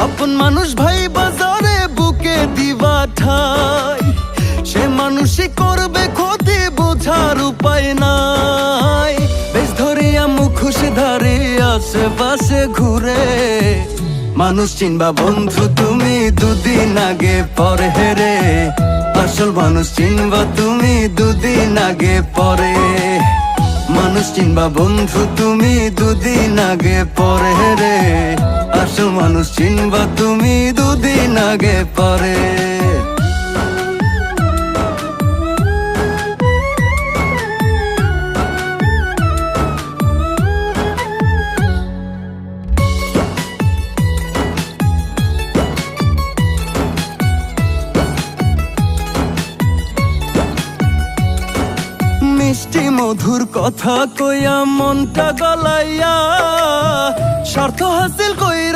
আপন মানুষ ভাই বাজারে বুকে দিবা ঠাই, সে মানুষই করবে ক্ষতি বোঝার উপায় নাই। বেশ ধরিয়া মুখোশ ধারে আশেপাশে ঘুরে, মানুষ চিনবা বন্ধু তুমি দুদিন আগে পরে হেরে। আসল মানুষ চিনবা তুমি দুদিন আগে পরে, মানুষ চিনবা বন্ধু তুমি দুদিন আগে পরে হেরে। আসল মানুষ চিনবা তুমি দুদিন আগে পরে। মিষ্টি মধুর কথা কইয়া মনটা গলাইয়া, স্বার্থ হাসিল কইরা